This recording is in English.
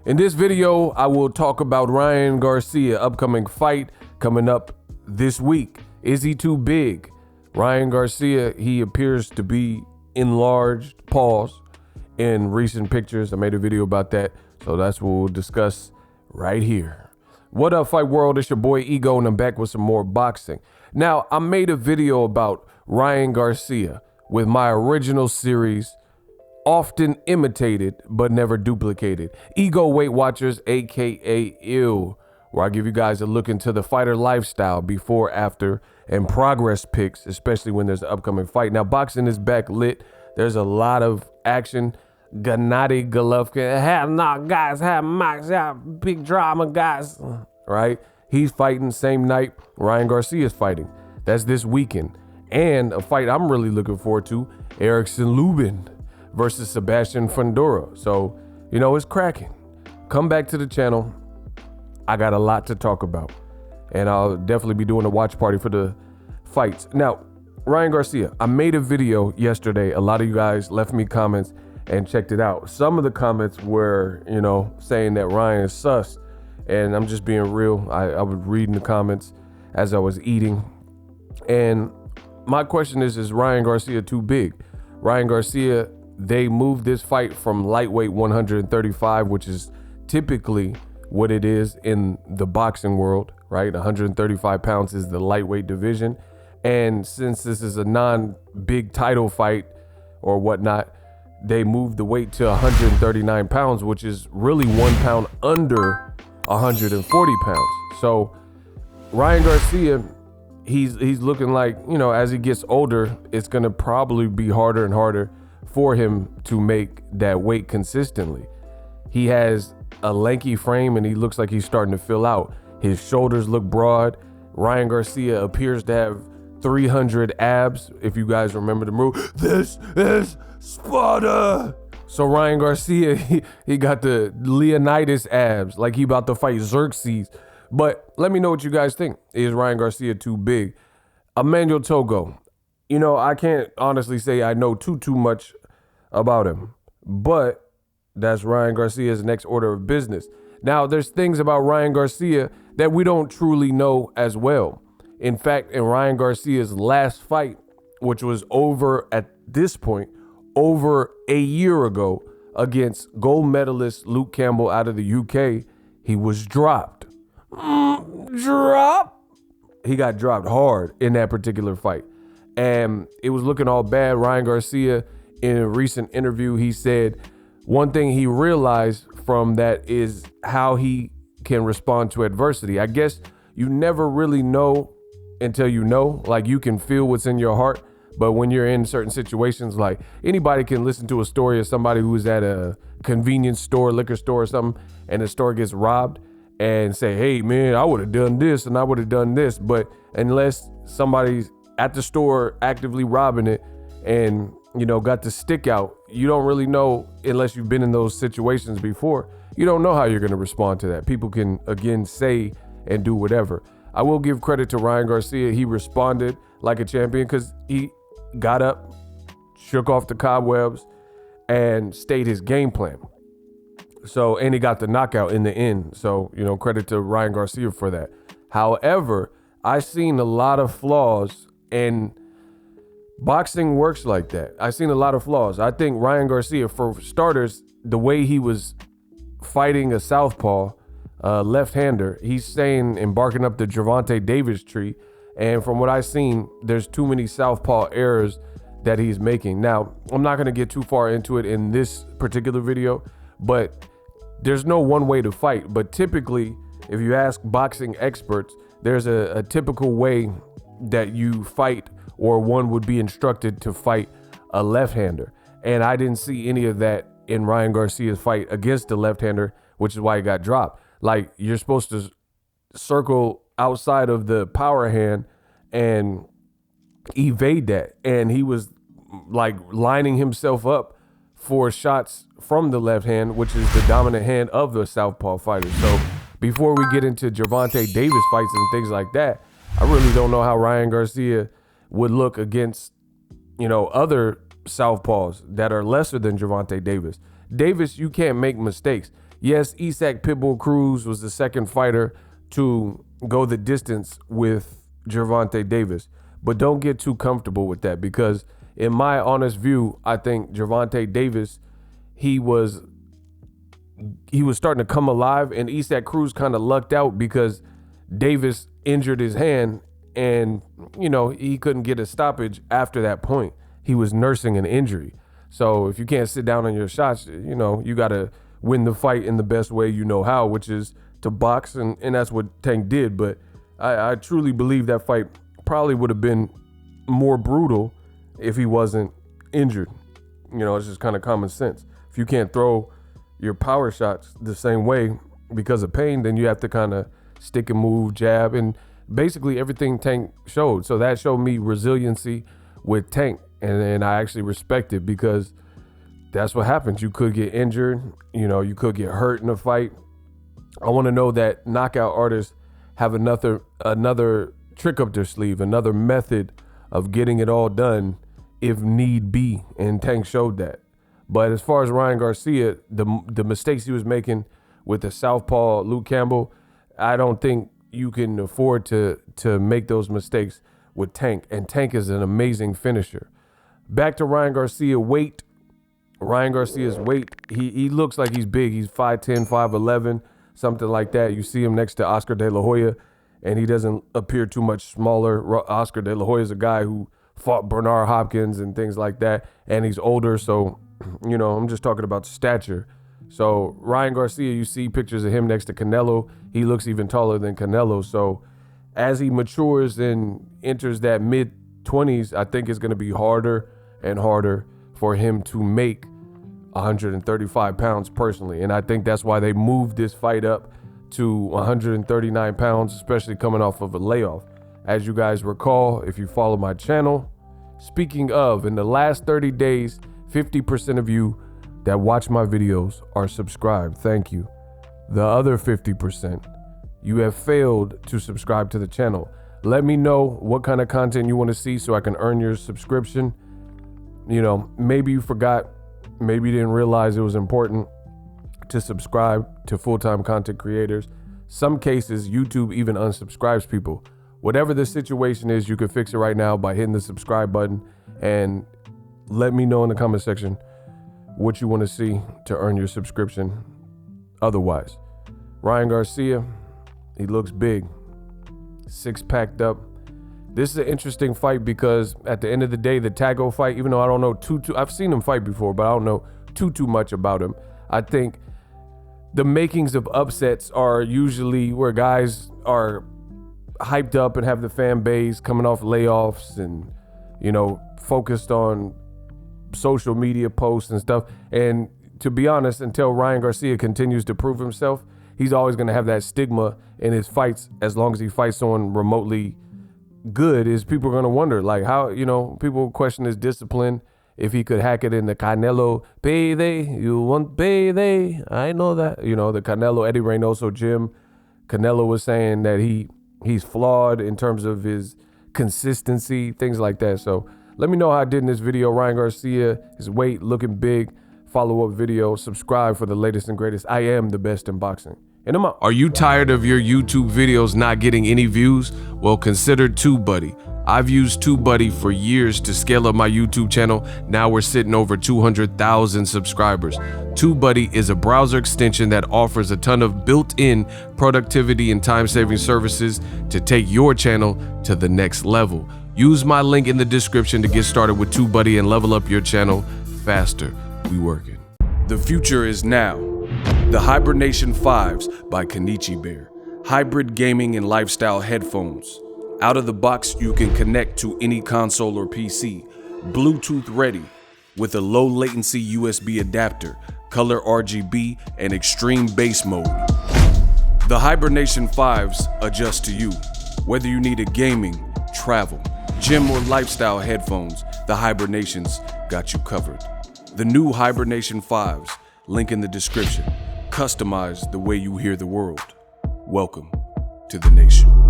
In this video, I will talk about Ryan Garcia upcoming fight coming up this week. Is he too big? Ryan Garcia, he appears to be enlarged, pause, in recent pictures. I made a video about that, so that's what we'll discuss right here. What up, Fight World? It's your boy Ego, and I'm back with some more boxing. Now, I made a video about Ryan Garcia with my original series, often imitated but never duplicated. Ego Weight Watchers, aka ILL, where I give you guys a look into the fighter lifestyle before, after, and progress pics, especially when there's an upcoming fight. Now, boxing is back lit. There's a lot of action. Gennadiy Golovkin, have knock guys, have mocks, have big drama guys, right? He's fighting same night Ryan Garcia's fighting. That's this weekend. And a fight I'm really looking forward to, Erickson Lubin versus Sebastian Fundora. So, you know, it's cracking. Come back to the channel. I got a lot to talk about, and I'll definitely be doing a watch party for the fights. Now, Ryan Garcia, I made a video yesterday. A lot of you guys left me comments and checked it out. Some of the comments were, you know, saying that Ryan is sus, and I'm just being real. I was reading the comments as I was eating, and my question is Ryan Garcia too big? Ryan Garcia, they moved this fight from lightweight 135, which is typically what it is in the boxing world, right? 135 pounds is the lightweight division. And since this is a non-big title fight or whatnot, they moved the weight to 139 pounds, which is really 1 pound under 140 pounds. So Ryan Garcia, he's looking like, you know, as he gets older, it's going to probably be harder and harder for him to make that weight consistently. He has a lanky frame and he looks like he's starting to fill out. His shoulders look broad. Ryan Garcia appears to have 300 abs, if you guys remember the move. This is Sparta. So Ryan Garcia, he got the Leonidas abs, like he about to fight Xerxes. But let me know what you guys think. Is Ryan Garcia too big? Emmanuel Togo, you know, I can't honestly say I know too much about him, but that's Ryan Garcia's next order of business. Now, there's things about Ryan Garcia that we don't truly know as well. In fact, in Ryan Garcia's last fight, which was over at this point, over a year ago against gold medalist Luke Campbell out of the UK, he was dropped. He got dropped hard in that particular fight. And it was looking all bad. Ryan Garcia, in a recent interview, he said one thing he realized from that is how he can respond to adversity. I guess you never really know until you know. Like, you can feel what's in your heart, but when you're in certain situations, like anybody can listen to a story of somebody who's at a convenience store, liquor store or something, and the store gets robbed and say, hey man, I would have done this and I would have done this. But unless somebody's at the store actively robbing it and, you know, got the stick out, you don't really know, unless you've been in those situations before, you don't know how you're going to respond to that. People can, again, say and do whatever. I will give credit to Ryan Garcia. He responded like a champion because he got up, shook off the cobwebs, and stayed his game plan. So, and he got the knockout in the end. So, you know, credit to Ryan Garcia for that. However, I've seen a lot of flaws, and boxing works like that. I've seen a lot of flaws. I think Ryan Garcia, for starters, the way he was fighting a southpaw left-hander, he's saying and barking up the Gervonta Davis tree. And from what I've seen, there's too many southpaw errors that he's making. Now, I'm not going to get too far into it in this particular video, but there's no one way to fight. But typically, if you ask boxing experts, there's a typical way that you fight, or one would be instructed to fight a left-hander. And I didn't see any of that in Ryan Garcia's fight against the left-hander, which is why he got dropped. Like, you're supposed to circle outside of the power hand and evade that. And he was like lining himself up for shots from the left hand, which is the dominant hand of the southpaw fighter. So before we get into Gervonta Davis fights and things like that, I really don't know how Ryan Garcia would look against, you know, other southpaws that are lesser than Gervonta Davis. Davis, you can't make mistakes. Yes, Isak Pitbull Cruz was the second fighter to go the distance with Gervonta Davis. But don't get too comfortable with that, because in my honest view, I think Gervonta Davis, he was starting to come alive, and Isak Cruz kind of lucked out because Davis injured his hand, and he couldn't get a stoppage after that point. He was nursing an injury. So if you can't sit down on your shots, you got to win the fight in the best way you know how, which is to box, and that's what Tank did. But I truly believe that fight probably would have been more brutal if he wasn't injured. It's just kind of common sense. If you can't throw your power shots the same way because of pain, then you have to kind of stick and move, jab, and basically everything Tank showed. So that showed me resiliency with Tank, and I actually respect it, because that's what happens. You could get injured, you could get hurt in a fight. I want to know that knockout artists have another trick up their sleeve, another method of getting it all done if need be, and Tank showed that. But as far as Ryan Garcia, the mistakes he was making with the Southpaw Luke Campbell, I don't think you can afford to make those mistakes with Tank, and Tank is an amazing finisher. Back to Ryan Garcia weight. Ryan Garcia's weight, he looks like he's big. He's 5'10", 5'11", something like that. You see him next to Oscar De La Hoya, and he doesn't appear too much smaller. Oscar De La Hoya is a guy who fought Bernard Hopkins and things like that, and he's older, so, I'm just talking about stature. So Ryan Garcia, you see pictures of him next to Canelo. He looks even taller than Canelo. So as he matures and enters that mid-20s, I think it's going to be harder and harder for him to make 135 pounds personally. And I think that's why they moved this fight up to 139 pounds, especially coming off of a layoff. As you guys recall, if you follow my channel, speaking of, in the last 30 days, 50% of you that watch my videos are subscribed. Thank you. The other 50%, you have failed to subscribe to the channel. Let me know what kind of content you want to see so I can earn your subscription. Maybe you forgot, maybe you didn't realize it was important to subscribe to full-time content creators. Some cases, YouTube even unsubscribes people. Whatever the situation is, you can fix it right now by hitting the subscribe button, and let me know in the comment section what you want to see to earn your subscription. Otherwise, Ryan Garcia, he looks big, six-packed up. This is an interesting fight because at the end of the day, the Tago fight, even though I don't know I've seen him fight before, but I don't know too much about him. I think the makings of upsets are usually where guys are hyped up and have the fan base coming off layoffs and, focused on social media posts and stuff. And to be honest, until Ryan Garcia continues to prove himself, he's always going to have that stigma in his fights. As long as he fights someone remotely good, is people are going to wonder, like, how, people question his discipline. If he could hack it in the Canelo payday, you want payday, I know that. The Canelo Eddie Reynoso gym, Canelo was saying that he's flawed in terms of his consistency, things like that. So let me know how I did in this video. Ryan Garcia, his weight looking big. Follow-up video, subscribe for the latest and greatest. I am the best in boxing. And I'm out. Are you tired of your YouTube videos not getting any views? Well, consider TubeBuddy. I've used TubeBuddy for years to scale up my YouTube channel. Now we're sitting over 200,000 subscribers. TubeBuddy is a browser extension that offers a ton of built-in productivity and time-saving services to take your channel to the next level. Use my link in the description to get started with TubeBuddy and level up your channel faster. We working. The future is now. The Hibernation 5s by Kenichi Bear. Hybrid gaming and lifestyle headphones. Out of the box, you can connect to any console or PC. Bluetooth ready with a low latency USB adapter, color RGB, and extreme bass mode. The Hibernation 5s adjust to you. Whether you need a gaming, travel, gym, or lifestyle headphones, the Hibernations got you covered. The new Hibernation 5s, link in the description. Customize the way you hear the world. Welcome to the nation.